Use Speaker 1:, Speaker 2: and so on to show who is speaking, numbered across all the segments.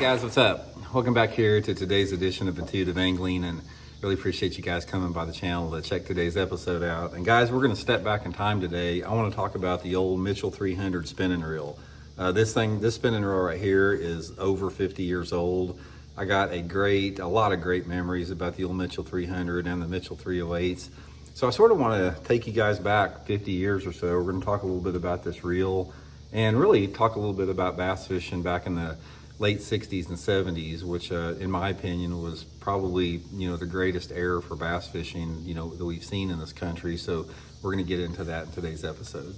Speaker 1: guys, what's up? Welcome back here to today's edition of Intuitive Angling, and really appreciate you guys coming by the channel to check today's episode out. And guys, we're going to step back in time today. I want to talk about the old Mitchell 300 spinning reel. This spinning reel right here is over 50 years old. I got a lot of great memories about the old Mitchell 300 and the Mitchell 308s. So I sort of want to take you guys back 50 years or so. We're going to talk a little bit about this reel and really talk a little bit about bass fishing back in the late 60s and 70s, which in my opinion was probably, the greatest era for bass fishing, that we've seen in this country. So we're going to get into that in today's episode.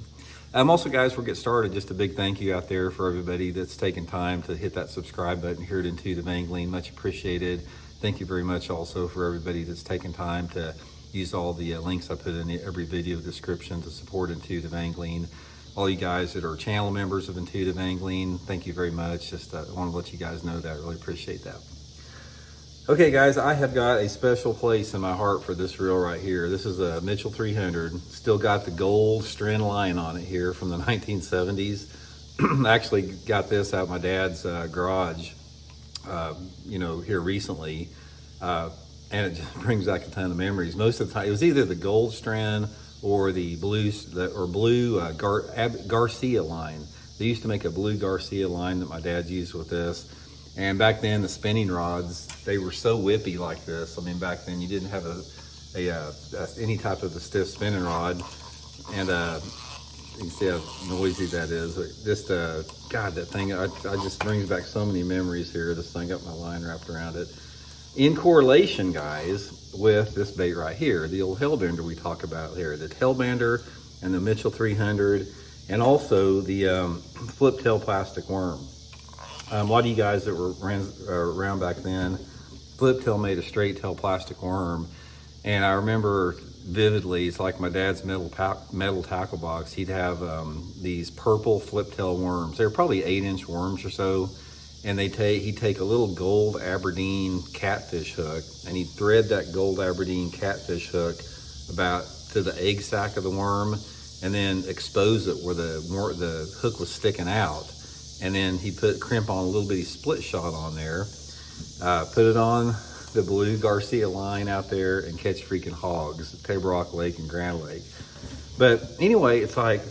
Speaker 1: Also, guys, we'll get started. Just a big thank you out there for everybody that's taken time to hit that subscribe button here at Intuitive Angling. Much appreciated. Thank you very much also for everybody that's taken time to use all the links I put in every video description to support Intuitive Angling. All you guys that are channel members of Intuitive Angling, thank you very much. Just want to let you guys know that. I really appreciate that. Okay, guys, I have got a special place in my heart for this reel right here. This is a Mitchell 300. Still got the gold string line on it here from the 1970s. I actually got this out of my dad's garage, here recently. And it just brings back a ton of memories. Most of the time, it was either the gold strand or the blue Garcia line. They used to make a blue Garcia line that my dad used with this. And back then, the spinning rods, they were so whippy like this. I mean, back then you didn't have any type of a stiff spinning rod. And you can see how noisy that is. Just, God, that thing, I just brings back so many memories here. This thing got my line wrapped around it. In correlation, guys, with this bait right here, the old Hellbender we talk about here, the Hellbender and the Mitchell 300, and also the flip tail plastic worm. A lot of you guys that were around back then, flip tail made a straight tail plastic worm, and I remember vividly, it's like my dad's metal tackle box. He'd have these purple flip tail worms. They were probably 8-inch worms or so. And he'd take a little gold Aberdeen catfish hook, and he'd thread that gold Aberdeen catfish hook about to the egg sac of the worm, and then expose it where the hook was sticking out. And then he'd crimp on a little bitty split shot on there, put it on the blue Garcia line out there, and catch freaking hogs at Table Rock Lake and Grand Lake. But anyway, it's like,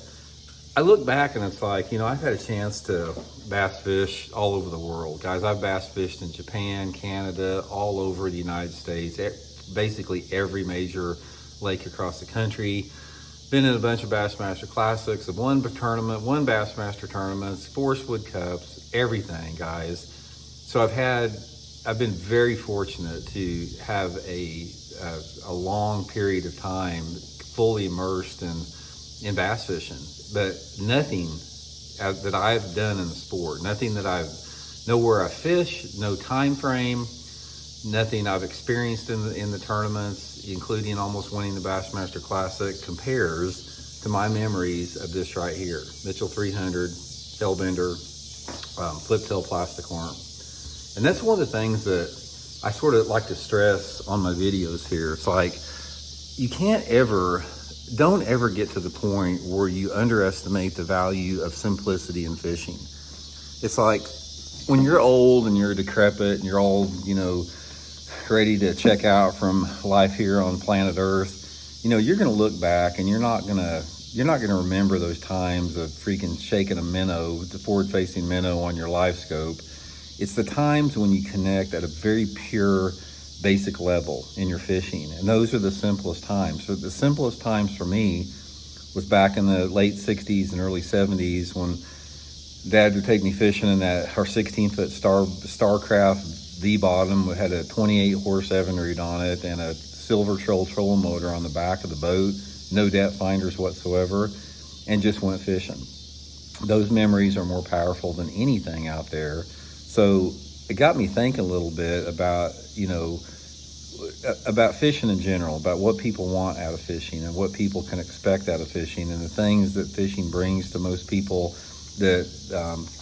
Speaker 1: I look back and it's like, I've had a chance to bass fish all over the world. Guys, I've bass fished in Japan, Canada, all over the United States, basically every major lake across the country. Been in a bunch of Bassmaster Classics, won Bassmaster tournaments, Forest Wood Cups, everything, guys. So I've been very fortunate to have a long period of time fully immersed in bass fishing. But nothing that I've done in the sport, nothing that know where I fish, no time frame, nothing I've experienced in the tournaments, including almost winning the Bassmaster Classic, compares to my memories of this right here, Mitchell 300, Hellbender, flip tail plastic worm. And that's one of the things that I sort of like to stress on my videos here. It's like, don't ever get to the point where you underestimate the value of simplicity in fishing. It's like when you're old and you're decrepit and you're all, ready to check out from life here on planet Earth, you're going to look back and you're not going to remember those times of freaking shaking a minnow, the forward-facing minnow on your live scope. It's the times when you connect at a very pure, basic level in your fishing, and those are the simplest times. So the simplest times for me was back in the late 60s and early 70s when Dad would take me fishing in our 16-foot Starcraft V-bottom. We had a 28-horse Evinrude on it and a Silver Troll trolling motor on the back of the boat, no depth finders whatsoever, and just went fishing. Those memories are more powerful than anything out there. So it got me thinking a little bit about fishing in general, about what people want out of fishing and what people can expect out of fishing, and the things that fishing brings to most people that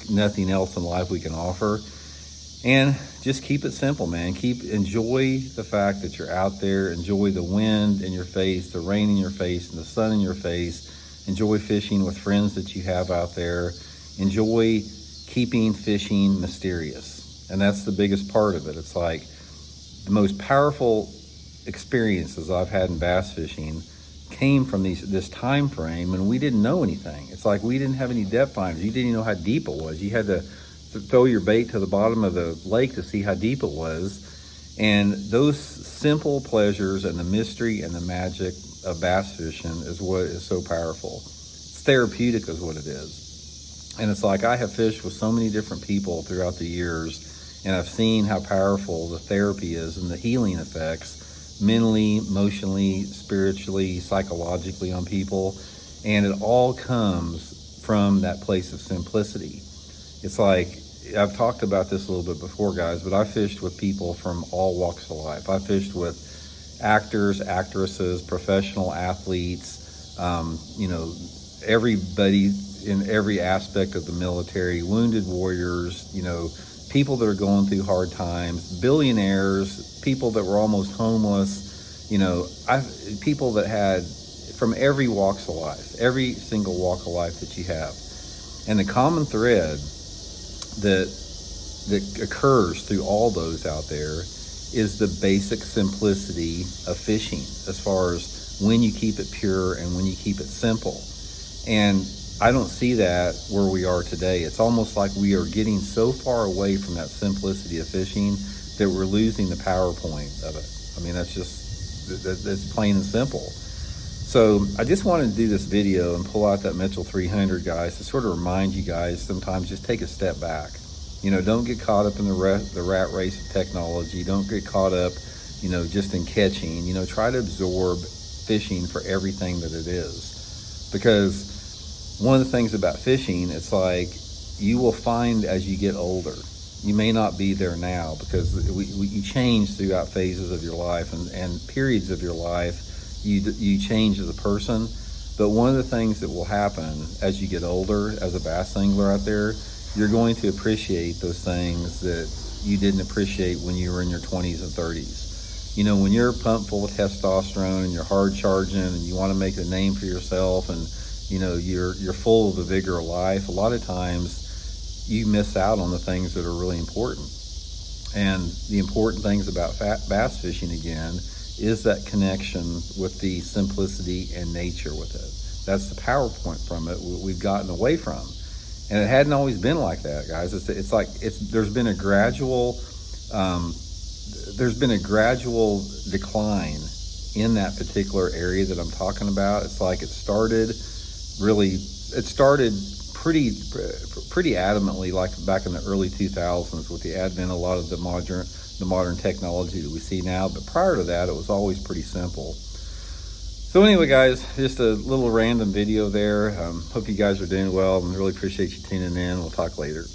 Speaker 1: nothing else in life we can offer. And just keep it simple, man. Enjoy the fact that you're out there. Enjoy the wind in your face, the rain in your face, and the sun in your face. Enjoy fishing with friends that you have out there. Enjoy keeping fishing mysterious. And that's the biggest part of it. It's like the most powerful experiences I've had in bass fishing came from this time frame when we didn't know anything. It's like we didn't have any depth finders. You didn't even know how deep it was. You had to throw your bait to the bottom of the lake to see how deep it was. And those simple pleasures and the mystery and the magic of bass fishing is what is so powerful. It's therapeutic is what it is. And it's like I have fished with so many different people throughout the years, and I've seen how powerful the therapy is and the healing effects mentally, emotionally, spiritually, psychologically on people. And it all comes from that place of simplicity. It's like, I've talked about this a little bit before, guys, but I fished with people from all walks of life. I fished with actors, actresses, professional athletes, everybody in every aspect of the military, wounded warriors, people that are going through hard times, billionaires, people that were almost homeless, people that had from every walks of life, every single walk of life that you have. And the common thread that occurs through all those out there is the basic simplicity of fishing, as far as when you keep it pure and when you keep it simple. And I don't see that where we are today. It's almost like we are getting so far away from that simplicity of fishing that we're losing the PowerPoint of it. I mean, that's plain and simple. So I just wanted to do this video and pull out that Mitchell 300, guys, to sort of remind you guys sometimes just take a step back. Don't get caught up in the rat race of technology. Don't get caught up, just in catching. Try to absorb fishing for everything that it is. Because one of the things about fishing, it's like you will find as you get older, you may not be there now because you change throughout phases of your life and periods of your life. You change as a person, but one of the things that will happen as you get older as a bass angler out there, you're going to appreciate those things that you didn't appreciate when you were in your 20s and 30s. When you're pumped full of testosterone and you're hard charging and you want to make a name for yourself and you're full of the vigor of life, a lot of times you miss out on the things that are really important. And the important things about bass fishing, again, is that connection with the simplicity and nature with it. That's the PowerPoint from it we've gotten away from. And it hadn't always been like that, guys. There's been a gradual decline in that particular area that I'm talking about. It's like it started pretty adamantly, like back in the early 2000s with the advent of a lot of the modern technology that we see now. But prior to that, it was always pretty simple. So anyway, guys, just a little random video there. Hope you guys are doing well and really appreciate you tuning in. We'll talk later.